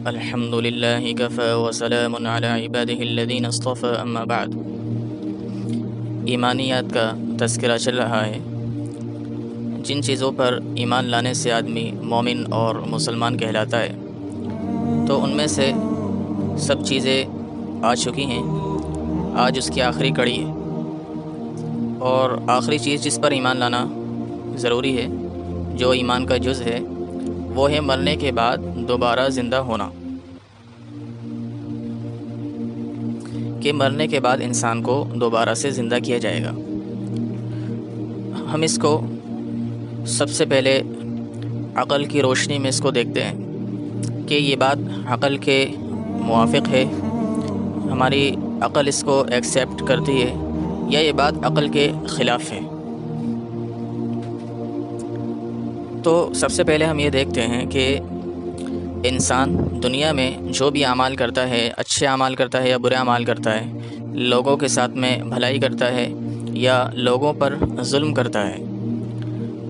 الحمد للہ کفی وسلام علی عبادہ الذین اصطفی اما بعد۔ ایمانیات کا تذکرہ چل رہا ہے۔ جن چیزوں پر ایمان لانے سے آدمی مومن اور مسلمان کہلاتا ہے، تو ان میں سے سب چیزیں آ چکی ہیں۔ آج اس کی آخری کڑی ہے، اور آخری چیز جس پر ایمان لانا ضروری ہے، جو ایمان کا جز ہے، وہ ہے مرنے کے بعد دوبارہ زندہ ہونا، کہ مرنے کے بعد انسان کو دوبارہ سے زندہ کیا جائے گا۔ ہم اس کو سب سے پہلے عقل کی روشنی میں اس کو دیکھتے ہیں کہ یہ بات عقل کے موافق ہے، ہماری عقل اس کو ایکسیپٹ کرتی ہے، یا یہ بات عقل کے خلاف ہے۔ تو سب سے پہلے ہم یہ دیکھتے ہیں کہ انسان دنیا میں جو بھی اعمال کرتا ہے، اچھے اعمال کرتا ہے یا برے اعمال کرتا ہے، لوگوں کے ساتھ میں بھلائی کرتا ہے یا لوگوں پر ظلم کرتا ہے،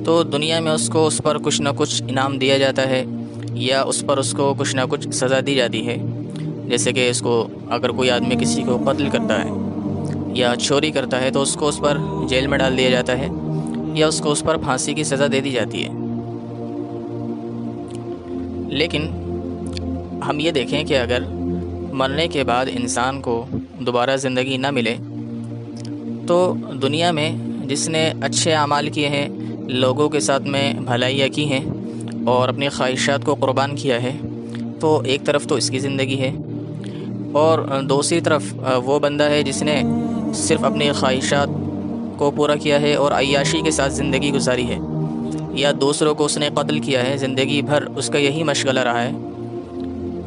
تو دنیا میں اس کو اس پر کچھ نہ کچھ انعام دیا جاتا ہے، یا اس پر اس کو کچھ نہ کچھ سزا دی جاتی ہے۔ جیسے کہ اس کو اگر کوئی آدمی کسی کو قتل کرتا ہے یا چوری کرتا ہے، تو اس کو اس پر جیل میں ڈال دیا جاتا ہے، یا اس کو اس پر پھانسی کی سزا دے دی جاتی ہے۔ لیکن ہم یہ دیکھیں کہ اگر مرنے کے بعد انسان کو دوبارہ زندگی نہ ملے، تو دنیا میں جس نے اچھے اعمال کیے ہیں، لوگوں کے ساتھ میں بھلائیاں کی ہیں اور اپنی خواہشات کو قربان کیا ہے، تو ایک طرف تو اس کی زندگی ہے، اور دوسری طرف وہ بندہ ہے جس نے صرف اپنی خواہشات کو پورا کیا ہے اور عیاشی کے ساتھ زندگی گزاری ہے، یا دوسروں کو اس نے قتل کیا ہے، زندگی بھر اس کا یہی مشغلہ رہا ہے،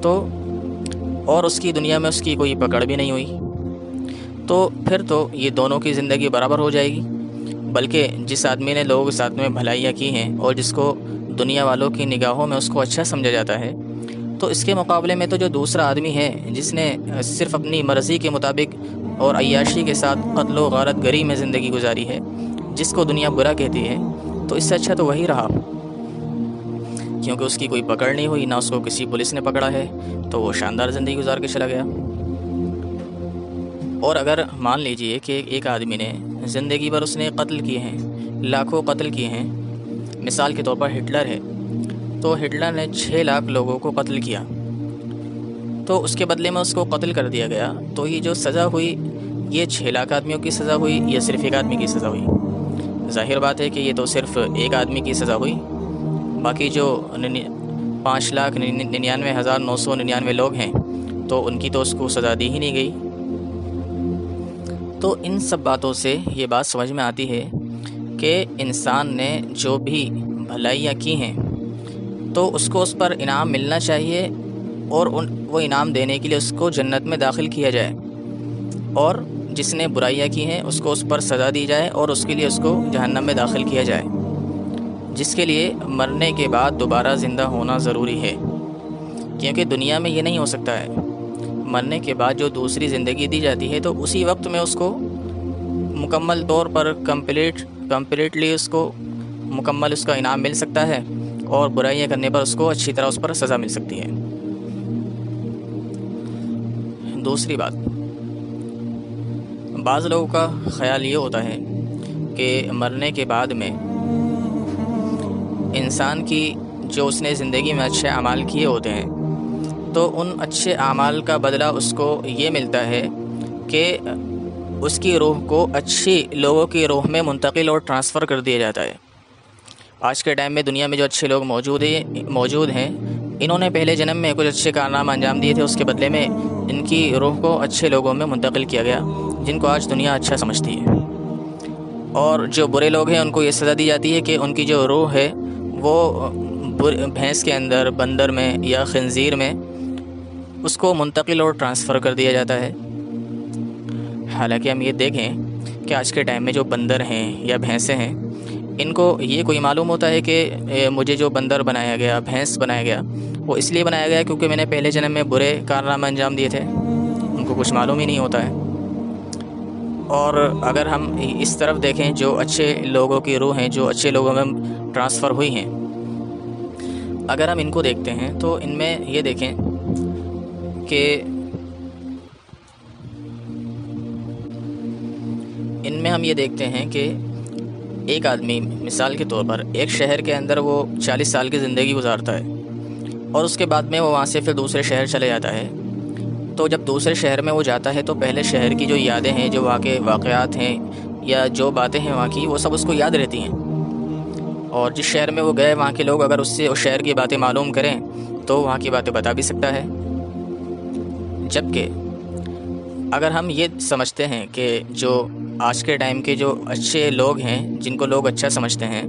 تو اور اس کی دنیا میں اس کی کوئی پکڑ بھی نہیں ہوئی، تو پھر تو یہ دونوں کی زندگی برابر ہو جائے گی۔ بلکہ جس آدمی نے لوگوں کے ساتھ میں بھلائیاں کی ہیں اور جس کو دنیا والوں کی نگاہوں میں اس کو اچھا سمجھا جاتا ہے، تو اس کے مقابلے میں تو جو دوسرا آدمی ہے جس نے صرف اپنی مرضی کے مطابق اور عیاشی کے ساتھ قتل و غارت گری میں زندگی گزاری ہے، جس کو دنیا برا کہتی ہے، تو اس سے اچھا تو وہی رہا، کیونکہ اس کی کوئی پکڑ نہیں ہوئی، نہ اس کو کسی پولیس نے پکڑا ہے، تو وہ شاندار زندگی گزار کے چلا گیا۔ اور اگر مان لیجئے کہ ایک آدمی نے زندگی بھر اس نے قتل کیے ہیں، لاکھوں قتل کیے ہیں، مثال کے طور پر ہٹلر ہے، تو ہٹلر نے 6 لاکھ لوگوں کو قتل کیا، تو اس کے بدلے میں اس کو قتل کر دیا گیا، تو یہ جو سزا ہوئی، یہ 6 لاکھ آدمیوں کی سزا ہوئی یا صرف ایک آدمی کی سزا ہوئی؟ ظاہر بات ہے کہ یہ تو صرف ایک آدمی کی سزا ہوئی، باقی جو 5,99,999 لوگ ہیں، تو ان کی تو اس کو سزا دی ہی نہیں گئی۔ تو ان سب باتوں سے یہ بات سمجھ میں آتی ہے کہ انسان نے جو بھی بھلائیاں کی ہیں، تو اس کو اس پر انعام ملنا چاہیے، اور وہ انعام دینے کے لیے اس کو جنت میں داخل کیا جائے، اور جس نے برائیاں کی ہیں اس کو اس پر سزا دی جائے اور اس کے لیے اس کو جہنم میں داخل کیا جائے، جس کے لیے مرنے کے بعد دوبارہ زندہ ہونا ضروری ہے، کیونکہ دنیا میں یہ نہیں ہو سکتا ہے۔ مرنے کے بعد جو دوسری زندگی دی جاتی ہے، تو اسی وقت میں اس کو مکمل طور پر کمپلیٹلی اس کو مکمل اس کا انعام مل سکتا ہے، اور برائیاں کرنے پر اس کو اچھی طرح اس پر سزا مل سکتی ہے۔ دوسری بات، بعض لوگوں کا خیال یہ ہوتا ہے کہ مرنے کے بعد میں انسان کی جو اس نے زندگی میں اچھے اعمال کیے ہوتے ہیں، تو ان اچھے اعمال کا بدلہ اس کو یہ ملتا ہے کہ اس کی روح کو اچھی لوگوں کی روح میں منتقل اور ٹرانسفر کر دیا جاتا ہے۔ آج کے ٹائم میں دنیا میں جو اچھے لوگ موجود ہیں، انہوں نے پہلے جنم میں کچھ اچھے کارنامے انجام دیے تھے، اس کے بدلے میں ان کی روح کو اچھے لوگوں میں منتقل کیا گیا، جن کو آج دنیا اچھا سمجھتی ہے۔ اور جو برے لوگ ہیں، ان کو یہ سزا دی جاتی ہے کہ ان کی جو روح ہے وہ بھینس کے اندر، بندر میں یا خنزیر میں اس کو منتقل اور ٹرانسفر کر دیا جاتا ہے۔ حالانکہ ہم یہ دیکھیں کہ آج کے ٹائم میں جو بندر ہیں یا بھینسیں ہیں، ان کو یہ کوئی معلوم ہوتا ہے کہ مجھے جو بندر بنایا گیا، بھینس بنایا گیا، وہ اس لیے بنایا گیا کیونکہ میں نے پہلے جنم میں برے کارنامے انجام دیے تھے؟ ان کو کچھ معلوم ہی نہیں ہوتا ہے۔ اور اگر ہم اس طرف دیکھیں، جو اچھے لوگوں کی روح ہیں، جو اچھے لوگوں میں ٹرانسفر ہوئی ہیں، اگر ہم ان کو دیکھتے ہیں تو ان میں یہ دیکھیں کہ ان میں ہم یہ دیکھتے ہیں کہ ایک آدمی مثال کے طور پر ایک شہر کے اندر وہ 40 سال کی زندگی گزارتا ہے، اور اس کے بعد میں وہ وہاں سے پھر دوسرے شہر چلے جاتا ہے۔ تو جب دوسرے شہر میں وہ جاتا ہے تو پہلے شہر کی جو یادیں ہیں، جو وہاں کے واقعات ہیں یا جو باتیں ہیں وہاں کی، وہ سب اس کو یاد رہتی ہیں، اور جس شہر میں وہ گئے وہاں کے لوگ اگر اس سے اس شہر کی باتیں معلوم کریں تو وہاں کی باتیں بتا بھی سکتا ہے۔ جبکہ اگر ہم یہ سمجھتے ہیں کہ جو آج کے ٹائم کے جو اچھے لوگ ہیں، جن کو لوگ اچھا سمجھتے ہیں،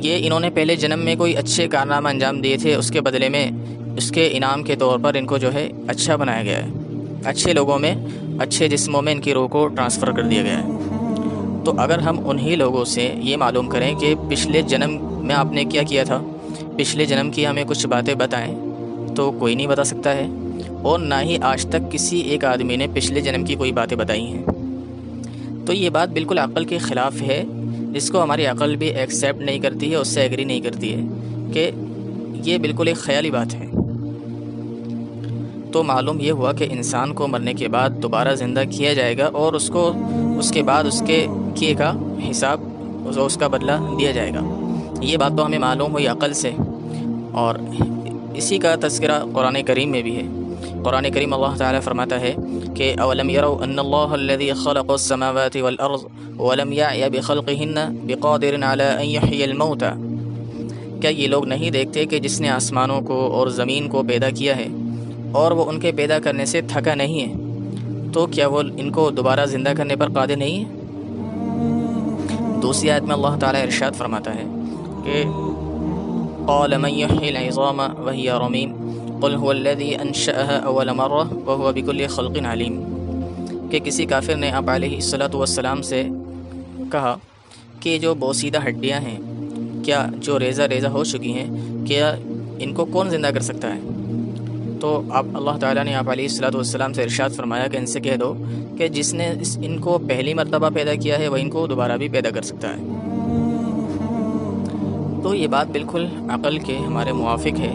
یہ انہوں نے پہلے جنم میں کوئی اچھے کارنامہ انجام دیے تھے، اس کے بدلے میں اس کے انعام کے طور پر ان کو جو ہے اچھا بنایا گیا ہے، اچھے لوگوں میں، اچھے جسموں میں ان کی روح کو ٹرانسفر کر دیا گیا ہے۔ تو اگر ہم انہی لوگوں سے یہ معلوم کریں کہ پچھلے جنم میں آپ نے کیا کیا تھا، پچھلے جنم کی ہمیں کچھ باتیں بتائیں، تو کوئی نہیں بتا سکتا ہے، اور نہ ہی آج تک کسی ایک آدمی نے پچھلے جنم کی کوئی باتیں بتائی ہیں۔ تو یہ بات بالکل عقل کے خلاف ہے، جس کو ہماری عقل بھی ایکسیپٹ نہیں کرتی ہے، اس سے ایگری نہیں کرتی ہے کہ یہ بالکل ایک خیالی بات ہے۔ تو معلوم یہ ہوا کہ انسان کو مرنے کے بعد دوبارہ زندہ کیا جائے گا، اور اس کو اس کے بعد اس کے کیے کا حساب، اس کا بدلہ دیا جائے گا۔ یہ بات تو ہمیں معلوم ہوئی عقل سے، اور اسی کا تذکرہ قرآن کریم میں بھی ہے۔ قرآن کریم اللہ تعالیٰ فرماتا ہے کہ اولم یروا ان اللہ الذی خلق السماوات والارض ولم یعی بخلقہن بقادر علی ان یحیی الموتى، کیا یہ لوگ نہیں دیکھتے کہ جس نے آسمانوں کو اور زمین کو پیدا کیا ہے اور وہ ان کے پیدا کرنے سے تھکا نہیں ہے، تو کیا وہ ان کو دوبارہ زندہ کرنے پر قادر نہیں ہے؟ دوسری آیت میں اللہ تعالیٰ ارشاد فرماتا ہے کہ قال من یحیی العظام وہی رمیم قل هو الذی انشأها اول مرہ وهو بكل خلق علیم، کہ کسی کافر نے آپ علیہ السلام سے کہا کہ جو بوسیدہ ہڈیاں ہیں، کیا جو ریزہ ریزہ ہو چکی ہیں، کیا ان کو کون زندہ کر سکتا ہے؟ تو اللہ تعالیٰ نے آپ علیہ السلام سے ارشاد فرمایا کہ ان سے کہہ دو کہ جس نے ان کو پہلی مرتبہ پیدا کیا ہے وہ ان کو دوبارہ بھی پیدا کر سکتا ہے۔ تو یہ بات بالکل عقل کے ہمارے موافق ہے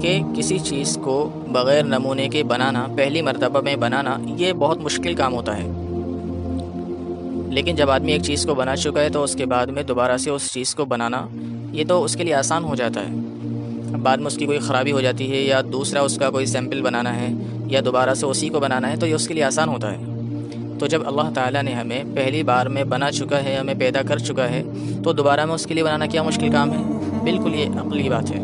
کہ کسی چیز کو بغیر نمونے کے بنانا، پہلی مرتبہ میں بنانا، یہ بہت مشکل کام ہوتا ہے، لیکن جب آدمی ایک چیز کو بنا چکا ہے تو اس کے بعد میں دوبارہ سے اس چیز کو بنانا یہ تو اس کے لیے آسان ہو جاتا ہے۔ بعد میں اس کی کوئی خرابی ہو جاتی ہے یا دوسرا اس کا کوئی سیمپل بنانا ہے یا دوبارہ سے اسی کو بنانا ہے، تو یہ اس کے لیے آسان ہوتا ہے۔ تو جب اللہ تعالیٰ نے ہمیں پہلی بار میں بنا چکا ہے، ہمیں پیدا کر چکا ہے، تو دوبارہ میں اس کے لیے بنانا کیا مشکل کام ہے؟ بالکل یہ عقلی بات ہے۔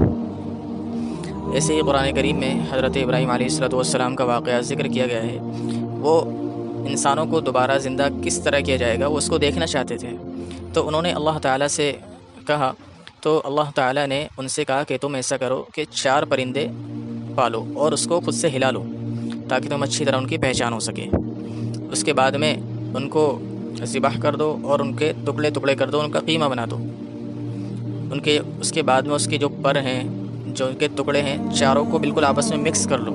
ایسے ہی قرآن کریم میں حضرت ابراہیم علیہ السلام کا واقعہ ذکر کیا گیا ہے۔ وہ انسانوں کو دوبارہ زندہ کس طرح کیا جائے گا وہ اس کو دیکھنا چاہتے تھے، تو انہوں نے اللہ تعالیٰ سے کہا، تو اللہ تعالیٰ نے ان سے کہا کہ تم ایسا کرو کہ 4 پرندے پالو اور اس کو خود سے ہلا لو تاکہ تم اچھی طرح ان کی پہچان ہو سکے۔ اس کے بعد میں ان کو ذبح کر دو اور ان کے ٹکڑے ٹکڑے کر دو، ان کا قیمہ بنا دو۔ اس کے بعد میں اس کے جو پر ہیں، جو ان کے ٹکڑے ہیں، چاروں کو بالکل آپس میں مکس کر لو۔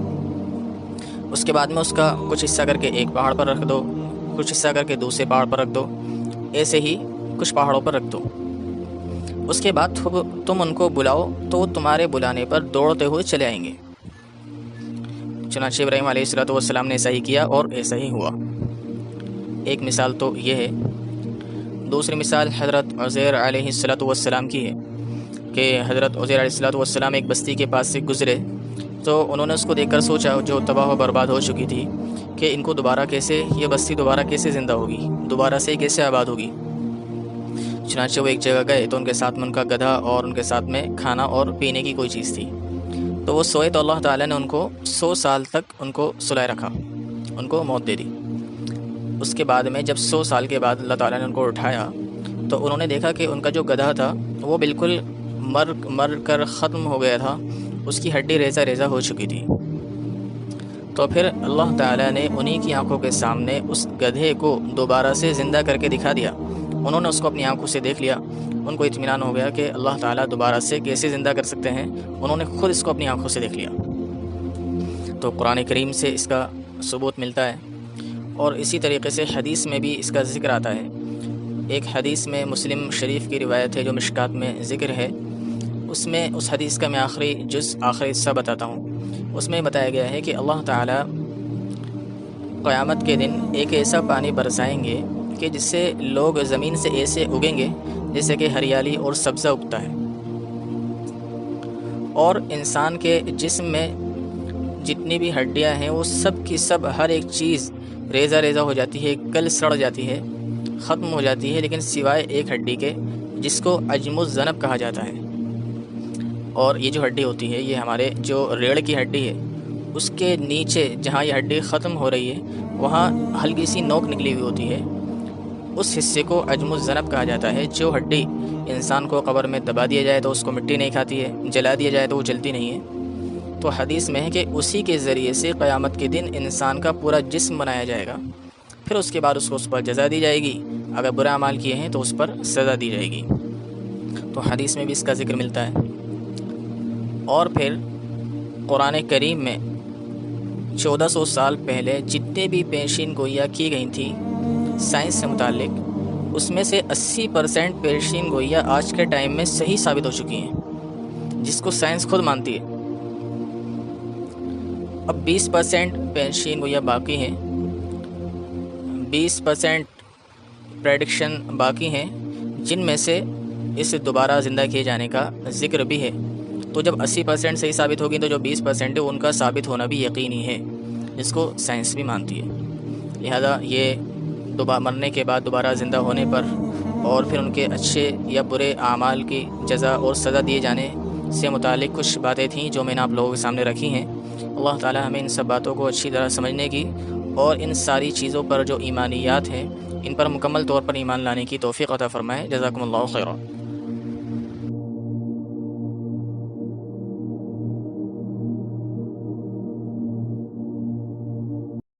اس کے بعد میں اس کا کچھ حصہ کر کے ایک پہاڑ پر رکھ دو، کچھ حصہ کر کے دوسرے پہاڑ پر رکھ دو، ایسے ہی کچھ پہاڑوں پر رکھ دو۔ اس کے بعد تم ان کو بلاؤ تو وہ تمہارے بلانے پر دوڑتے ہوئے چلے آئیں گے۔ چنانچہ ابراہیم علیہ السلام نے ایسا ہی کیا اور ایسا ہی ہوا۔ ایک مثال تو یہ ہے۔ دوسری مثال حضرت عزیر علیہ السلام کی ہے کہ حضرت عزیر علیہ السلام ایک بستی کے پاس سے گزرے، تو انہوں نے اس کو دیکھ کر سوچا، جو تباہ و برباد ہو چکی تھی، کہ ان کو دوبارہ کیسے، یہ بستی دوبارہ کیسے زندہ ہوگی، دوبارہ سے کیسے آباد ہوگی۔ چنانچہ وہ ایک جگہ گئے تو ان کے ساتھ میں ان کا گدھا اور ان کے ساتھ میں کھانا اور پینے کی کوئی چیز تھی۔ تو وہ سوئے تو اللہ تعالیٰ نے ان کو 100 سال تک ان کو سلائے رکھا، ان کو موت دے دی۔ اس کے بعد میں جب 100 سال کے بعد اللہ تعالیٰ نے ان کو اٹھایا تو انہوں نے دیکھا کہ ان کا جو گدھا تھا وہ بالکل مر کر ختم ہو گیا تھا، اس کی ہڈی ریزہ ریزہ ہو چکی تھی۔ تو پھر اللہ تعالیٰ نے انہی کی آنکھوں کے سامنے اس گدھے کو دوبارہ سے زندہ کر کے دکھا دیا۔ انہوں نے اس کو اپنی آنکھوں سے دیکھ لیا، ان کو اطمینان ہو گیا کہ اللہ تعالیٰ دوبارہ سے کیسے زندہ کر سکتے ہیں، انہوں نے خود اس کو اپنی آنکھوں سے دیکھ لیا۔ تو قرآن کریم سے اس کا ثبوت ملتا ہے، اور اسی طریقے سے حدیث میں بھی اس کا ذکر آتا ہے۔ ایک حدیث میں مسلم شریف کی روایت ہے جو مشکات میں ذکر ہے، اس میں اس حدیث کا میں آخری حصہ بتاتا ہوں۔ اس میں بتایا گیا ہے کہ اللہ تعالیٰ قیامت کے دن ایک ایسا پانی برسائیں گے کہ جس سے لوگ زمین سے ایسے اگیں گے جیسے کہ ہریالی اور سبزہ اگتا ہے، اور انسان کے جسم میں جتنی بھی ہڈیاں ہیں وہ سب کی سب ہر ایک چیز ریزہ ریزہ ہو جاتی ہے، کل سڑ جاتی ہے، ختم ہو جاتی ہے، لیکن سوائے ایک ہڈی کے جس کو عجم الذنب کہا جاتا ہے۔ اور یہ جو ہڈی ہوتی ہے یہ ہمارے جو ریڑھ کی ہڈی ہے اس کے نیچے جہاں یہ ہڈی ختم ہو رہی ہے وہاں ہلکی سی نوک نکلی ہوئی ہوتی ہے، اس حصے کو عجم الذنب کہا جاتا ہے۔ جو ہڈی انسان کو قبر میں دبا دیا جائے تو اس کو مٹی نہیں کھاتی ہے، جلا دیا جائے تو وہ جلتی نہیں ہے۔ تو حدیث میں ہے کہ اسی کے ذریعے سے قیامت کے دن انسان کا پورا جسم بنایا جائے گا، پھر اس کے بعد اس کو اس پر جزا دی جائے گی، اگر برے اعمال کیے ہیں تو اس پر سزا دی جائے گی۔ تو حدیث میں بھی اس کا ذکر ملتا ہے۔ اور پھر قرآن کریم میں 1400 سال پہلے جتنے بھی پیشین گوئیاں کی گئی تھیں سائنس سے متعلق، اس میں سے 80% پیشین گوئیاں آج کے ٹائم میں صحیح ثابت ہو چکی ہیں، جس کو سائنس خود مانتی ہے۔ اب 20% پیشین گوئیاں باقی ہیں، 20% پریڈکشن باقی ہیں، جن میں سے اس دوبارہ زندہ کیے جانے کا ذکر بھی ہے۔ تو جب 80% صحیح ثابت ہوگی تو جو 20% ہے ان کا ثابت ہونا بھی یقینی ہے، جس کو سائنس بھی مانتی ہے۔ لہذا یہ مرنے کے بعد دوبارہ زندہ ہونے پر اور پھر ان کے اچھے یا برے اعمال کی جزا اور سزا دیے جانے سے متعلق کچھ باتیں تھیں جو میں نے آپ لوگوں کے سامنے رکھی ہیں۔ اللہ تعالی ہمیں ان سب باتوں کو اچھی طرح سمجھنے کی اور ان ساری چیزوں پر جو ایمانیات ہیں ان پر مکمل طور پر ایمان لانے کی توفیق عطا فرمائے۔ جزاکم اللہ خیرا۔